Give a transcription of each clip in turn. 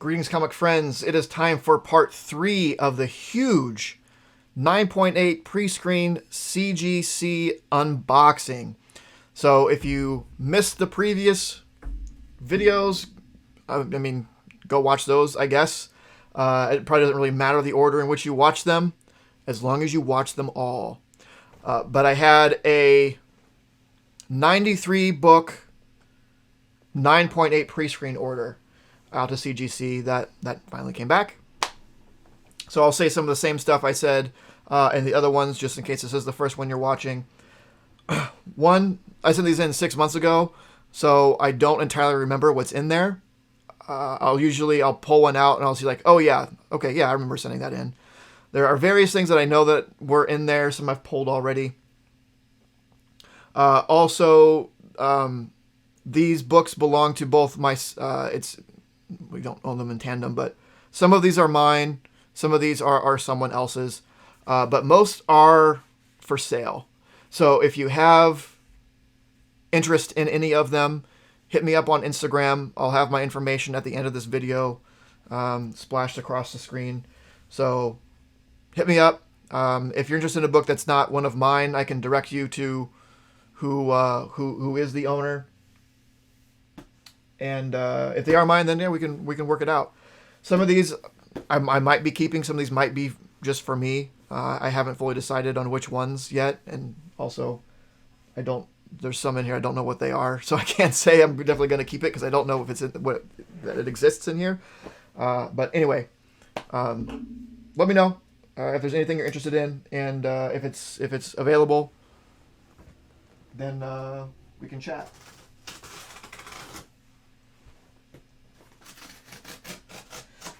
Greetings, comic friends. It is time for part 3 of the huge 9.8 pre-screen CGC unboxing. So if you missed the previous videos, go watch those, I guess. It probably doesn't really matter the order in which you watch them, as long as you watch them all. But I had a 93 book 9.8 pre-screen order out to CGC that finally came back. So I'll say some of the same stuff I said in the other ones, just in case this is the first one you're watching. One, I sent these in 6 months ago, so I don't entirely remember what's in there. I'll pull one out and I'll see like, oh yeah, okay, yeah, I remember sending that in. There are various things that I know that were in there. Some I've pulled already. These books belong to both my. We don't own them in tandem, but some of these are mine. Some of these are someone else's, but most are for sale. So if you have interest in any of them, hit me up on Instagram. I'll have my information at the end of this video splashed across the screen. So hit me up. If you're interested in a book that's not one of mine, I can direct you to who is the owner. And if they are mine, then yeah, we can work it out. Some of these I might be keeping. Some of these might be just for me. I haven't fully decided on which ones yet, and also there's some in here I don't know what they are, so I can't say I'm definitely going to keep it because I don't know if that it exists in here. But anyway, let me know if there's anything you're interested in, and if it's available, then we can chat.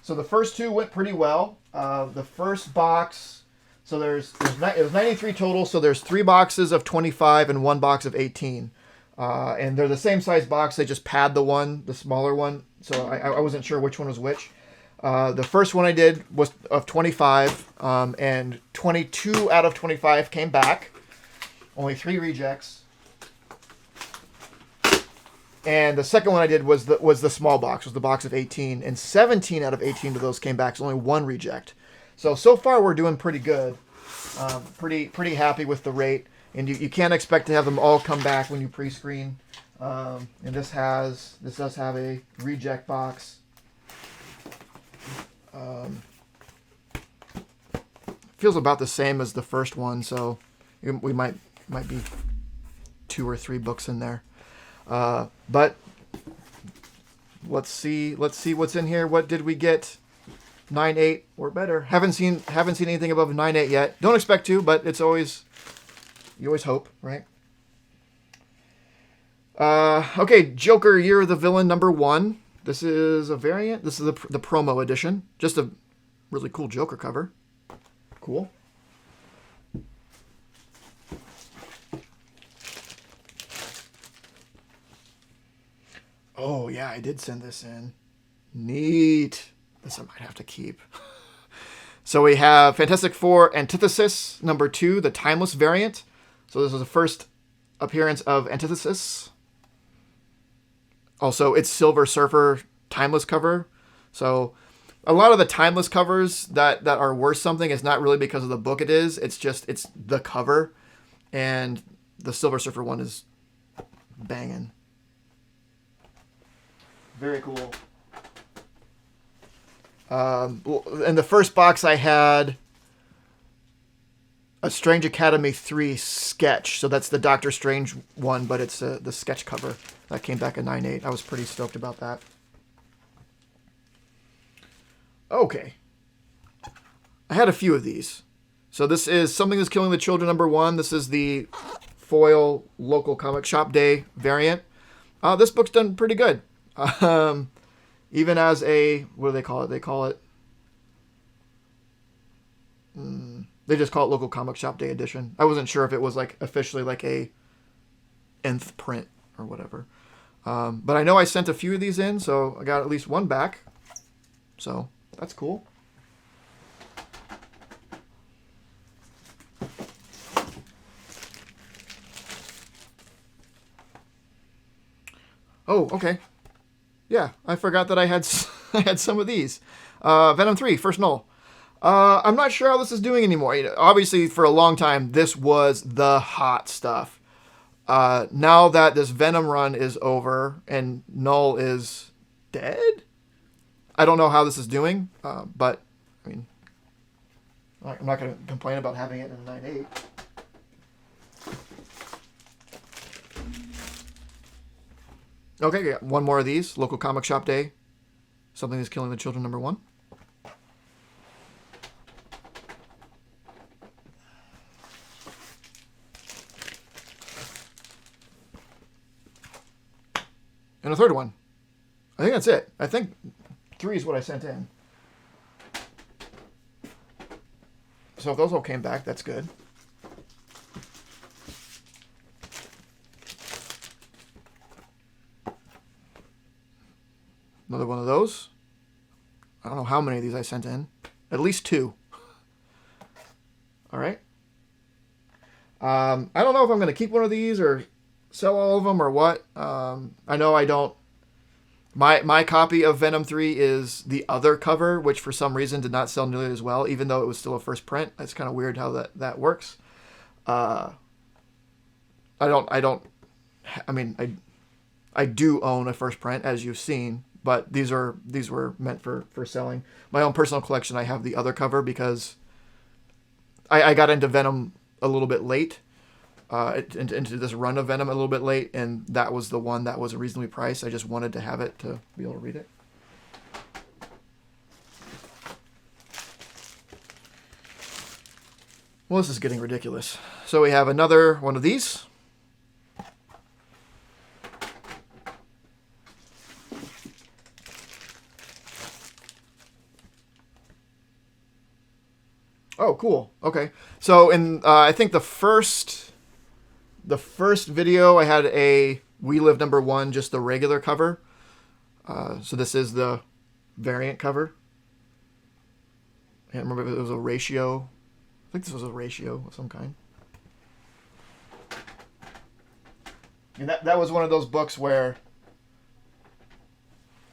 So the first two went pretty well. The first box, so it was 93 total, so there's 3 boxes of 25 and 1 box of 18. And they're the same size box, they just pad the smaller one, so I wasn't sure which one was which. The first one I did was of 25, and 22 out of 25 came back. Only 3 rejects. And the second one I did was the small box, was the box of 18, and 17 out of 18 of those came back, so only 1 reject. So far we're doing pretty good. Pretty happy with the rate, and you can't expect to have them all come back when you pre-screen. And this does have a reject box. Feels about the same as the first one, so we might be 2 or 3 books in there. But let's see what's in here. What did we get? 9.8 or better. Haven't seen anything above 9.8 yet. Don't expect to, but you always hope, right? Okay, Joker Year of the Villain #1. This is a variant. This is the promo edition. Just a really cool Joker cover. Cool. Oh, yeah, I did send this in. Neat. This I might have to keep. So we have Fantastic Four Antithesis #2, the Timeless variant. So this is the first appearance of Antithesis. Also, it's Silver Surfer Timeless cover. So a lot of the Timeless covers that are worth something is not really because of the book it's the cover. And the Silver Surfer one is banging. Very cool. In the first box, I had a Strange Academy 3 sketch. So that's the Doctor Strange one, but it's the sketch cover. That came back at 9.8. I was pretty stoked about that. Okay. I had a few of these. So this is Something Is Killing the Children #1. This is the foil local comic shop day variant. This book's done pretty good. Even as what do they call it? They call it, they just call it local comic shop day edition. I wasn't sure if it was like officially like a nth print or whatever. But I know I sent a few of these in, so I got at least 1 back. So that's cool. Oh, okay. Yeah, I forgot that I had I had some of these. Venom 3, first null. I'm not sure how this is doing anymore. Obviously, for a long time, this was the hot stuff. Now that this Venom run is over and null is dead, I don't know how this is doing, but I mean, I'm not going to complain about having it in a 9.8. Okay, got one more of these. Local comic shop day. Something is killing the children, #1. And a third one. I think that's it. I think 3 is what I sent in. So if those all came back, that's good. Another one of those. I don't know how many of these I sent in. At least 2. All right. I don't know if I'm going to keep one of these or sell all of them or what. I know I don't. My copy of Venom 3 is the other cover, which for some reason did not sell nearly as well, even though it was still a first print. It's kind of weird how that works. I mean, I do own a first print, as you've seen, but these were meant for selling. My own personal collection, I have the other cover because I got into Venom a little bit late. Into this run of Venom a little bit late, and that was the one that was reasonably priced. I just wanted to have it to be able to read it. Well, this is getting ridiculous. So we have another one of these. Oh, cool. Okay. So in I think the first video I had a We Live #1, just the regular cover. So this is the variant cover. I can't remember if it was a ratio. I think this was a ratio of some kind. And that was one of those books where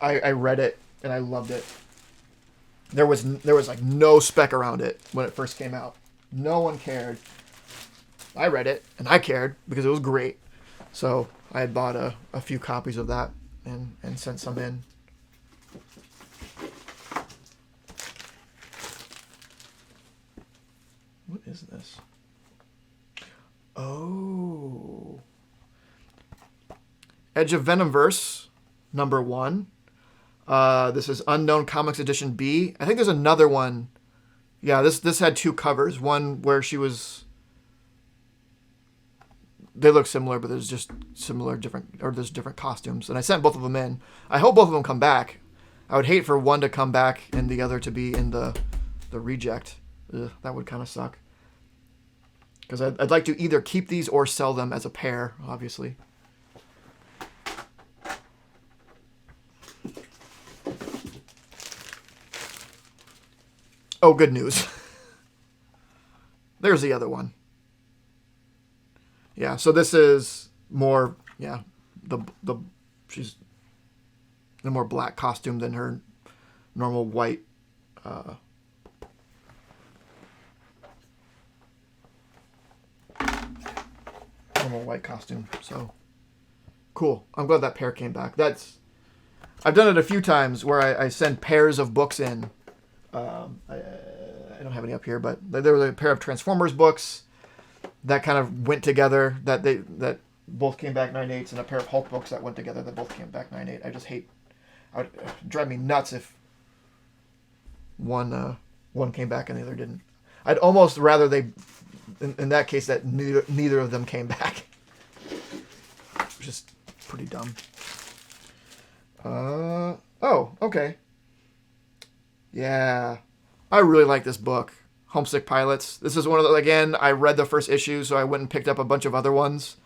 I read it and I loved it. There was like no spec around it when it first came out. No one cared. I read it and I cared because it was great. So I had bought a few copies of that and sent some in. What is this? Oh. Edge of Venomverse, #1. This is Unknown Comics Edition B. I think there's another one. Yeah, this had 2 covers. One where she was... They look similar, but there's just there's different costumes. And I sent both of them in. I hope both of them come back. I would hate for one to come back and the other to be in the reject. Ugh, that would kind of suck. Because I'd like to either keep these or sell them as a pair, obviously. Oh, good news. There's the other one. Yeah, so this is more, yeah, she's in a more black costume than her normal white. Normal white costume. So cool. I'm glad that pair came back. I've done it a few times where I send pairs of books in. I don't have any up here, but there was a pair of Transformers books that kind of went together, that both came back 9.8s, and a pair of Hulk books that went together that both came back 9.8. I just hate... It would drive me nuts if one came back and the other didn't. I'd almost rather they, in that case, that neither of them came back. Which is pretty dumb. Oh, okay. Yeah. I really like this book. Homesick Pilots. This is one of the, again, I read the first issue, so I went and picked up a bunch of other ones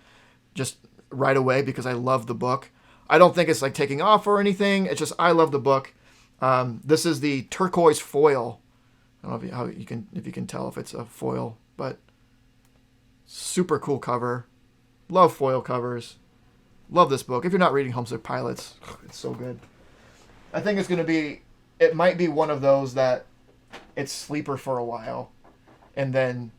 just right away because I love the book. I don't think it's like taking off or anything. It's just, I love the book. This is the turquoise foil. I don't know if you can tell if it's a foil, but super cool cover. Love foil covers. Love this book. If you're not reading Homesick Pilots, it's so good. I think it's going to be, it might be one of those that it's sleeper for a while, and then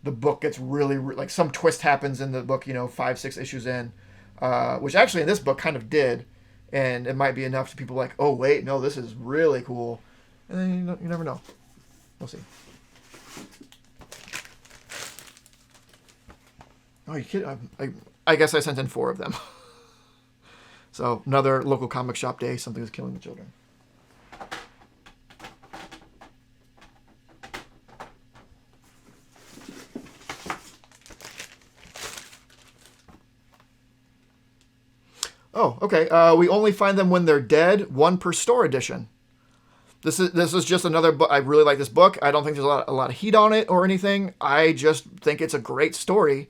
the book gets really, like some twist happens in the book, 5, 6 issues in, which actually in this book kind of did, and it might be enough to people like, oh wait, no, this is really cool, and then you never know. We'll see. Oh, you kidding? I guess I sent in 4 of them. So another local comic shop day. Something is killing the children. Oh, okay. We only find them when they're dead. 1 per store edition. This is just another book. I really like this book. I don't think there's a lot of heat on it or anything. I just think it's a great story.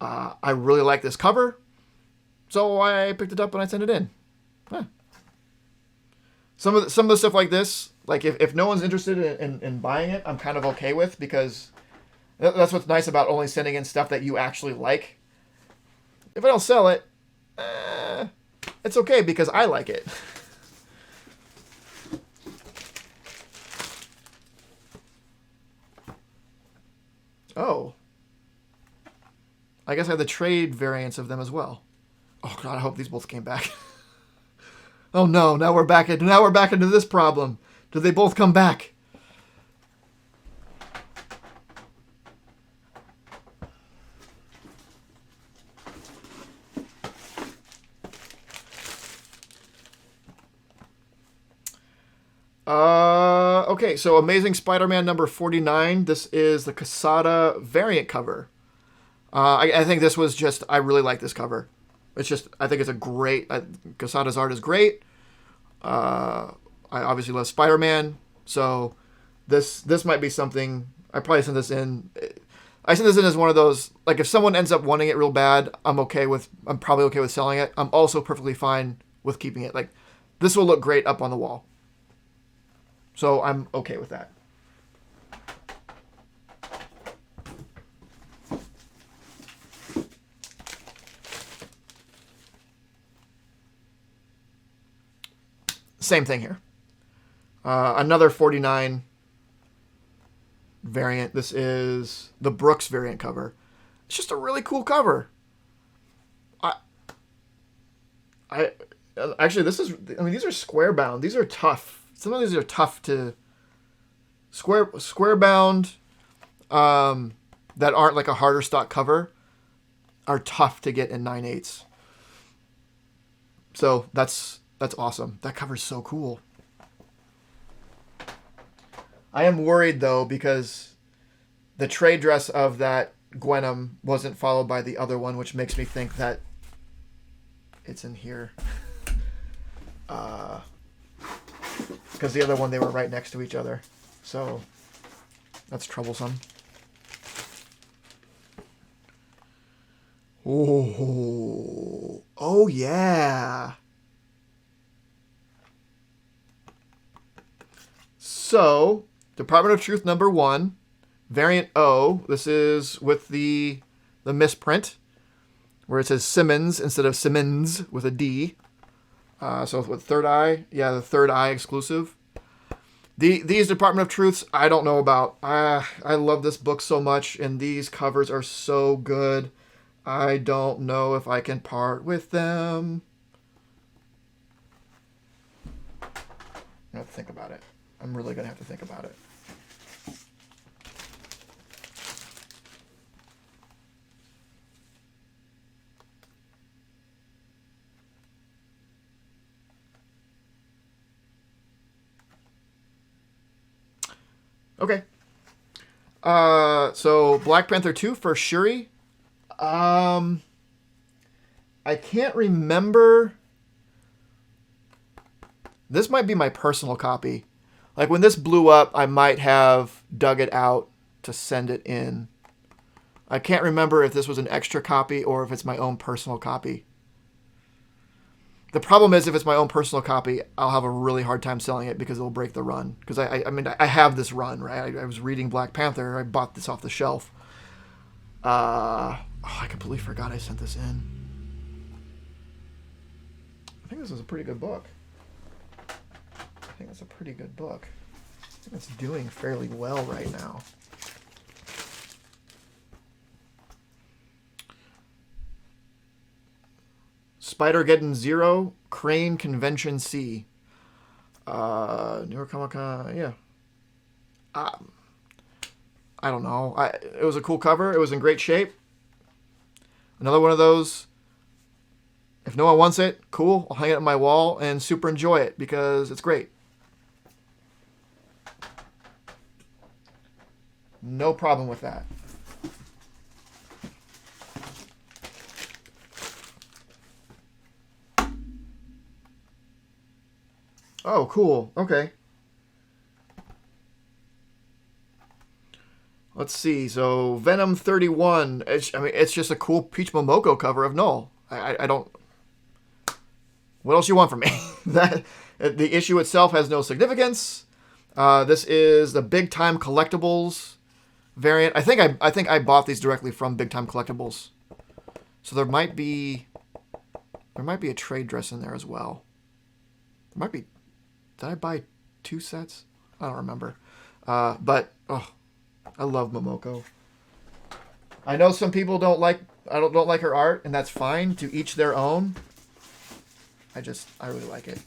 I really like this cover, so I picked it up and I sent it in. Huh. Some of the stuff like this, like if no one's interested in buying it, I'm kind of okay with, because that's what's nice about only sending in stuff that you actually like. If I don't sell it, it's okay because I like it. Oh. I guess I have the trade variants of them as well. Oh god, I hope these both came back. Oh no, now we're back into this problem. Did they both come back? Okay, so Amazing Spider-Man number 49. This is the Quesada variant cover. I think this was just, I really like this cover. It's just, I think it's a great, Quesada's art is great. I obviously love Spider-Man, so this might be something, I probably sent this in. I sent this in as one of those, like if someone ends up wanting it real bad, I'm probably okay with selling it. I'm also perfectly fine with keeping it. Like, this will look great up on the wall. So I'm okay with that. Same thing here. Another 49 variant. This is the Brooks variant cover. It's just a really cool cover. I actually, these are square bound. These are tough. Some of these are tough to square bound, that aren't like a harder stock cover, are tough to get in 9/8. So that's awesome. That cover's so cool. I am worried though, because the trade dress of that Gwenom wasn't followed by the other one, which makes me think that it's in here. Because the other one, they were right next to each other. So that's troublesome. Oh yeah. So, Department of Truth number 1, variant O. This is with the misprint, where it says Simmons instead of Simmons with a D. So with Third Eye, yeah, the Third Eye exclusive. These Department of Truths, I don't know about. I love this book so much, and these covers are so good. I don't know if I can part with them. I have to think about it. I'm really going to have to think about it. Okay. So Black Panther 2 for Shuri. I can't remember. This might be my personal copy. Like when this blew up, I might have dug it out to send it in. I can't remember if this was an extra copy or if it's my own personal copy. The problem is, if it's my own personal copy, I'll have a really hard time selling it because it'll break the run. Because I have this run, right? I was reading Black Panther. I bought this off the shelf. I completely forgot I sent this in. I think this is a pretty good book. think that's a pretty good book. I think it's doing fairly well right now. Spider-Geddon Zero, Crane Convention C. New Comic Con, yeah. I don't know. It was a cool cover. It was in great shape. Another one of those. If no one wants it, cool. I'll hang it on my wall and super enjoy it because it's great. No problem with that. Oh, cool. Okay. Let's see. So Venom 31. It's just a cool Peach Momoko cover of Null. I don't. What else you want from me? That the issue itself has no significance. This is the Big Time Collectibles variant. I think I bought these directly from Big Time Collectibles. So there might be a trade dress in there as well. There might be. Did I buy 2 sets? I don't remember. But I love Momoko. I know some people don't like her art, and that's fine. To each their own. I really like it.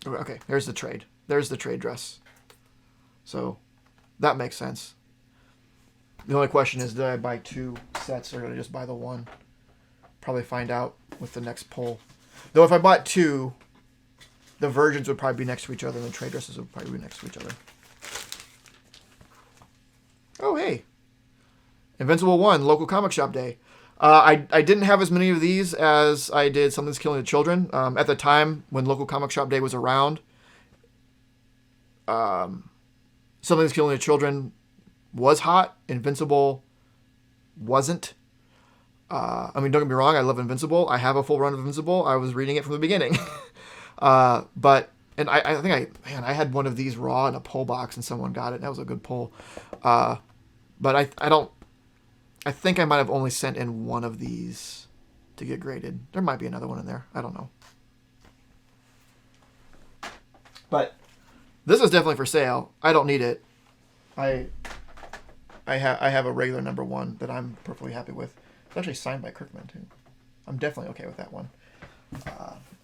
Okay, there's the trade. There's the trade dress. So that makes sense. The only question is, did I buy 2 sets or did I just buy the one? Probably find out with the next poll. Though if I bought 2, the versions would probably be next to each other and the trade dresses would probably be next to each other. Oh, hey. Invincible 1, local comic shop day. I didn't have as many of these as I did Something's Killing the Children. At the time when local comic shop day was around, Something's Killing the Children was hot. Invincible wasn't. Don't get me wrong. I love Invincible. I have a full run of Invincible. I was reading it from the beginning. I had one of these raw in a pull box and someone got it. That was a good pull. But I think I might have only sent in one of these to get graded. There might be another one in there. I don't know. But this is definitely for sale. I don't need it. I have a regular number 1 that I'm perfectly happy with. It's actually signed by Kirkman too. I'm definitely okay with that one.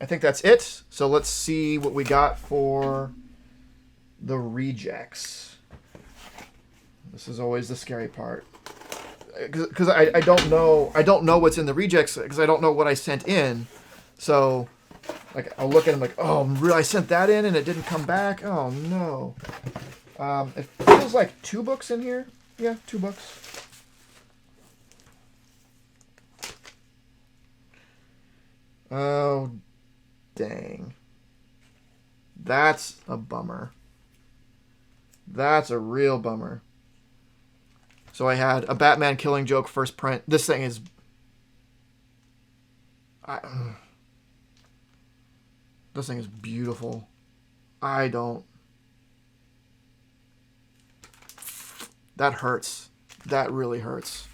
I think that's it. So let's see what we got for the rejects. This is always the scary part. Because I don't know what's in the rejects because I don't know what I sent in. So like I'll look at them like, oh, I sent that in and it didn't come back. Oh no. It feels like 2 books in here. Yeah, 2 books. Oh, dang. That's a bummer. That's a real bummer. So I had a Batman Killing Joke first print. This thing is... This thing is beautiful. That hurts. That really hurts.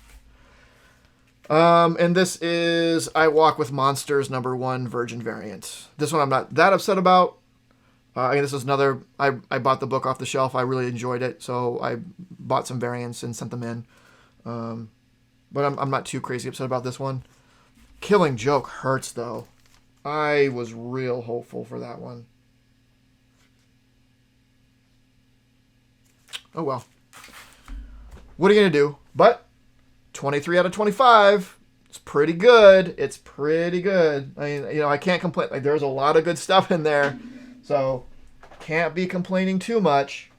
And this is I Walk with Monsters #1 Virgin variant. This one I'm not that upset about. This is another, I bought the book off the shelf. I really enjoyed it. So I bought some variants and sent them in. But I'm not too crazy upset about this one. Killing Joke hurts though. I was real hopeful for that one. Oh well. What are you going to do? But 23 out of 25. It's pretty good. It's pretty good. I mean, I can't complain. Like, there's a lot of good stuff in there. So, can't be complaining too much.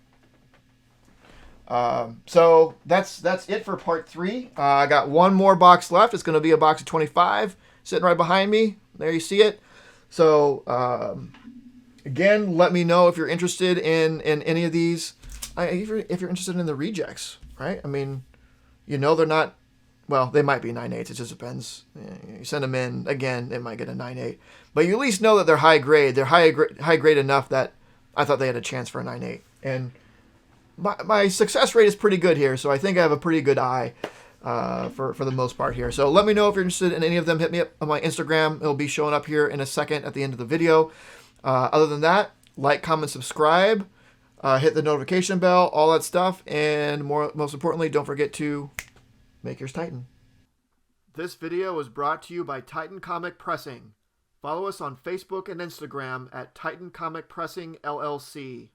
So, that's it for part 3. I got one more box left. It's going to be a box of 25 sitting right behind me. There you see it. So, again, let me know if you're interested in any of these. If you're interested in the rejects, right? I mean, they're not, well, they might be 9.8s. It just depends. You send them in, again, it might get a 9.8. But you at least know that they're high grade. They're high grade enough that I thought they had a chance for a 9.8. And my success rate is pretty good here, so I think I have a pretty good eye. for the most part here. So let me know if you're interested in any of them. Hit me up on my Instagram. It'll be showing up here in a second at the end of the video. Other than that, like, comment, subscribe, hit the notification bell, all that stuff. And most importantly, don't forget to make yours Titan. This video was brought to you by Titan Comic Pressing. Follow us on Facebook and Instagram at Titan Comic Pressing LLC.